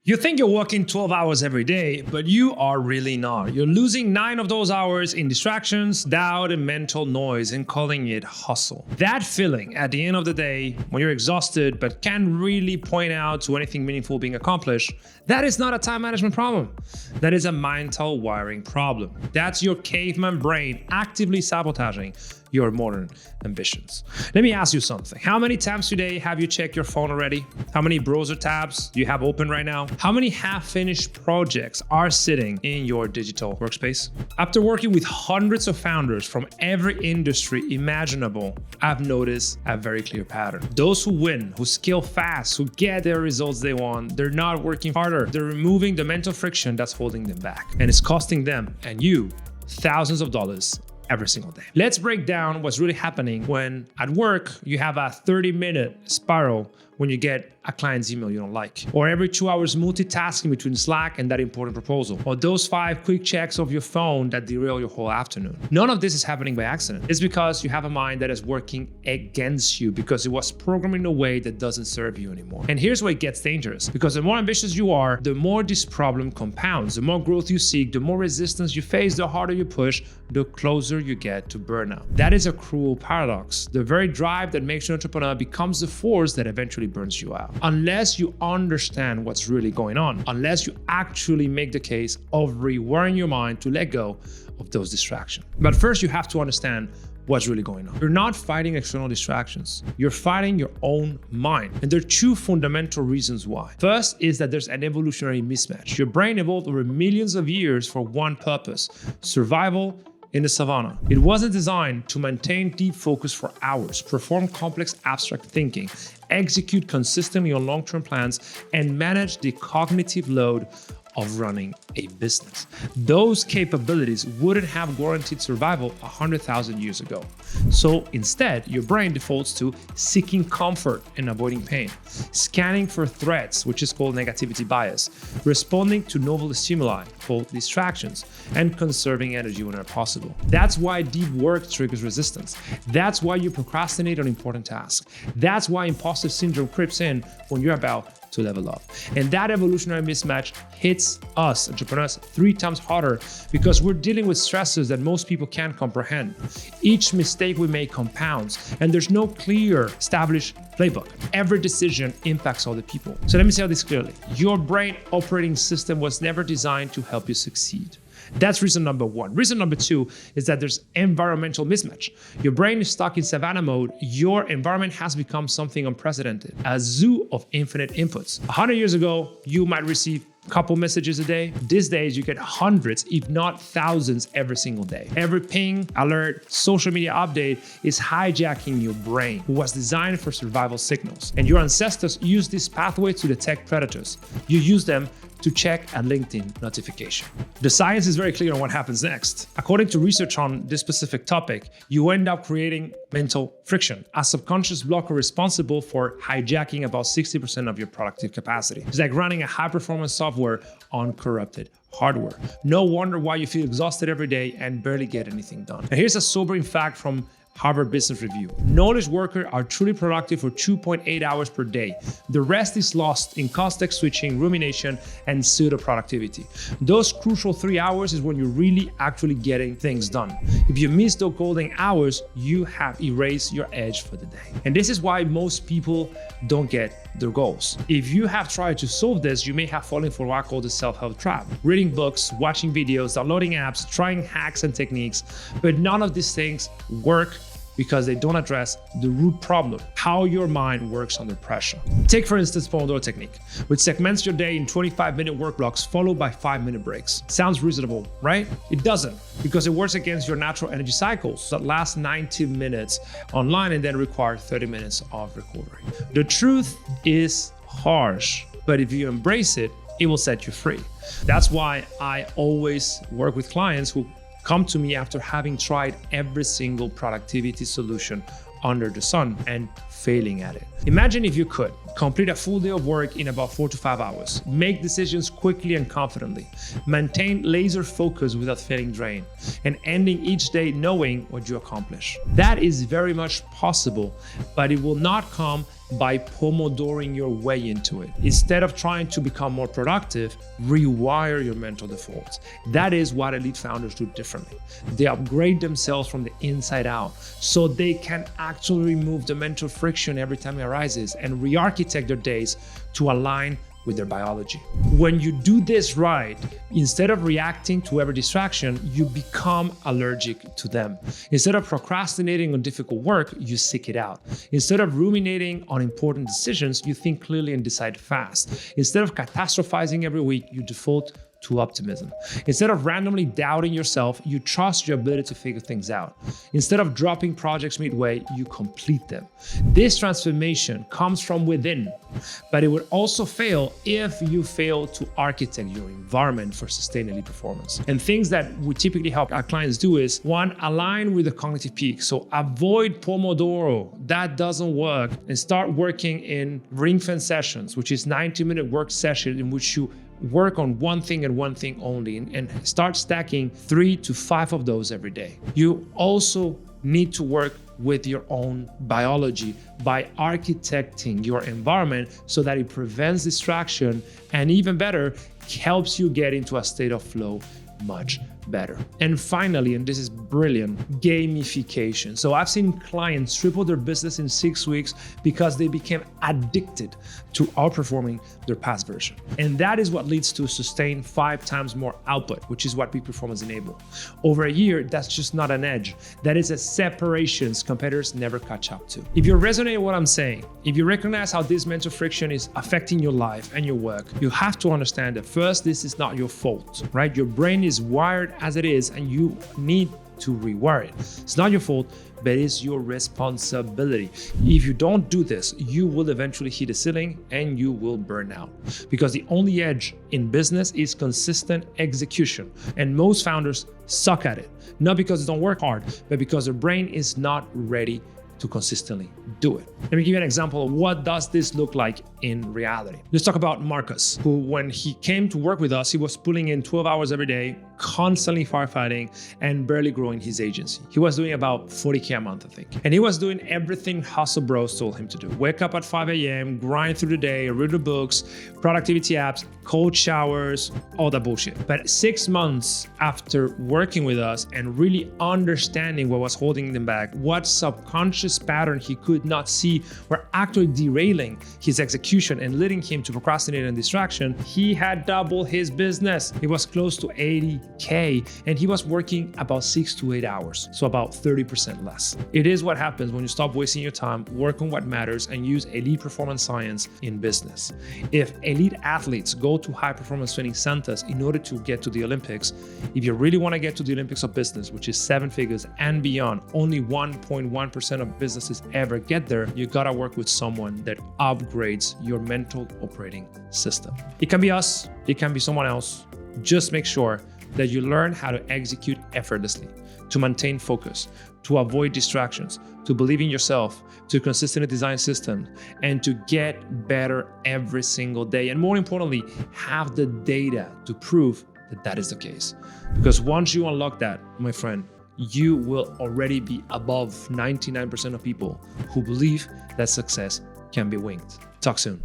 You think you're working 12 hours every day, but you are really not. You're losing 9 of those hours in distractions, doubt, and mental noise and calling it hustle. That feeling at the end of the day, when you're exhausted but can't really point out to anything meaningful being accomplished, that is not a time management problem. That is a mental wiring problem. That's your caveman brain actively sabotaging your modern ambitions. Let me ask you something. How many times today have you checked your phone already? How many browser tabs do you have open right now? How many half-finished projects are sitting in your digital workspace? After working with hundreds of founders from every industry imaginable, I've noticed a very clear pattern. Those who win, who scale fast, who get their results they want, they're not working harder. They're removing the mental friction that's holding them back. And it's costing them and you thousands of dollars every single day. Let's break down what's really happening when at work you have a 30-minute spiral when you get a client's email you don't like, or every 2 hours multitasking between Slack and that important proposal, or those 5 quick checks of your phone that derail your whole afternoon. None of this is happening by accident. It's because you have a mind that is working against you because it was programmed in a way that doesn't serve you anymore. And here's where it gets dangerous, because the more ambitious you are, the more this problem compounds. The more growth you seek, the more resistance you face, the harder you push, the closer you get to burnout. That is a cruel paradox. The very drive that makes you an entrepreneur becomes the force that eventually burns you out. Unless you understand what's really going on, unless you actually make the case of rewiring your mind to let go of those distractions. But first, you have to understand what's really going on. You're not fighting external distractions. You're fighting your own mind. And there are 2 fundamental reasons why. First is that there's an evolutionary mismatch. Your brain evolved over millions of years for one purpose: survival in the savannah. It wasn't designed to maintain deep focus for hours, perform complex abstract thinking, execute consistently on long-term plans, and manage the cognitive load of running a business. Those capabilities wouldn't have guaranteed survival 100,000 years ago. So instead, your brain defaults to seeking comfort and avoiding pain, scanning for threats, which is called negativity bias, responding to novel stimuli, called distractions, and conserving energy whenever possible. That's why deep work triggers resistance. That's why you procrastinate on important tasks. That's why imposter syndrome creeps in when you're about to level up. And that evolutionary mismatch hits us entrepreneurs 3 times harder because we're dealing with stressors that most people can't comprehend. Each mistake we make compounds, and there's no clear established playbook. Every decision impacts other people. So let me say this clearly. Your brain operating system was never designed to help you succeed. That's reason number 1. Reason number 2 is that there's environmental mismatch. Your brain is stuck in savannah mode. Your environment has become something unprecedented, a zoo of infinite inputs. 100 years ago, you might receive a couple messages a day. These days, you get hundreds, if not thousands, every single day. Every ping, alert, social media update is hijacking your brain, who was designed for survival signals. And your ancestors used this pathway to detect predators. You use them to check a LinkedIn notification. The science is very clear on what happens next. According to research on this specific topic, you end up creating mental friction, a subconscious blocker responsible for hijacking about 60% of your productive capacity. It's like running a high-performance software on corrupted hardware. No wonder why you feel exhausted every day and barely get anything done. And here's a sobering fact from Harvard Business Review. Knowledge workers are truly productive for 2.8 hours per day. The rest is lost in context switching, rumination, and pseudo-productivity. Those crucial 3 hours is when you're really actually getting things done. If you miss those golden hours, you have erased your edge for the day. And this is why most people don't get their goals. If you have tried to solve this, you may have fallen for what I call the self-help trap. Reading books, watching videos, downloading apps, trying hacks and techniques, but none of these things work because they don't address the root problem, how your mind works under pressure. Take, for instance, Pomodoro technique, which segments your day in 25-minute work blocks followed by 5-minute breaks. Sounds reasonable, right? It doesn't, because it works against your natural energy cycles that last 90 minutes online and then require 30 minutes of recovery. The truth is harsh, but if you embrace it, it will set you free. That's why I always work with clients who come to me after having tried every single productivity solution under the sun and failing at it. Imagine if you could complete a full day of work in about 4 to 5 hours, make decisions quickly and confidently, maintain laser focus without feeling drained, and ending each day knowing what you accomplish. That is very much possible, but it will not come by pomodoring your way into it. Instead of trying to become more productive, rewire your mental defaults. That is what elite founders do differently. They upgrade themselves from the inside out so they can actually remove the mental friction every time it arises and re-architect their days to align with their biology. When you do this right, instead of reacting to every distraction, you become allergic to them. Instead of procrastinating on difficult work, you seek it out. Instead of ruminating on important decisions, you think clearly and decide fast. Instead of catastrophizing every week, you default to optimism. Instead of randomly doubting yourself, you trust your ability to figure things out. Instead of dropping projects midway, you complete them. This transformation comes from within, but it would also fail if you fail to architect your environment for sustained elite performance. And things that we typically help our clients do is, one, align with the cognitive peak. So avoid Pomodoro. That doesn't work. And start working in ring fence sessions, which is 90-minute work session in which you work on one thing and one thing only, and start stacking 3 to 5 of those every day. You also need to work with your own biology by architecting your environment so that it prevents distraction and, even better, helps you get into a state of flow much better. And finally, and this is brilliant, gamification. So I've seen clients triple their business in 6 weeks because they became addicted to outperforming their past version. And that is what leads to sustained 5 times more output, which is what peak performance enable. Over a year, that's just not an edge. That is a separation competitors never catch up to. If you resonate with what I'm saying, if you recognize how this mental friction is affecting your life and your work, you have to understand that first, this is not your fault, right? Your brain is wired as it is, and you need to rewire it. It's not your fault, but it's your responsibility. If you don't do this, you will eventually hit a ceiling and you will burn out. Because the only edge in business is consistent execution. And most founders suck at it. Not because they don't work hard, but because their brain is not ready to consistently do it. Let me give you an example of what does this look like in reality. Let's talk about Marcus, who when he came to work with us, he was pulling in 12 hours every day, constantly firefighting and barely growing his agency. He was doing about 40K a month, I think. And he was doing everything Hustle Bros told him to do. Wake up at 5 a.m., grind through the day, read the books, productivity apps, cold showers, all that bullshit. But 6 months after working with us and really understanding what was holding him back, what subconscious pattern he could not see were actually derailing his execution and leading him to procrastinate and distraction, he had doubled his business. He was close to 80K and he was working about 6 to 8 hours, so about 30% less. It is what happens when you stop wasting your time, work on what matters, and use elite performance science in business. If elite athletes go to high performance training centers in order to get to the Olympics, if you really want to get to the Olympics of business, which is 7 figures and beyond, only 1.1% of businesses ever get there, you gotta work with someone that upgrades your mental operating system. It can be us, it can be someone else. Just make sure that you learn how to execute effortlessly, to maintain focus, to avoid distractions, to believe in yourself, to consistently design systems, and to get better every single day. And more importantly, have the data to prove that that is the case. Because once you unlock that, my friend, you will already be above 99% of people who believe that success can be winged. Talk soon.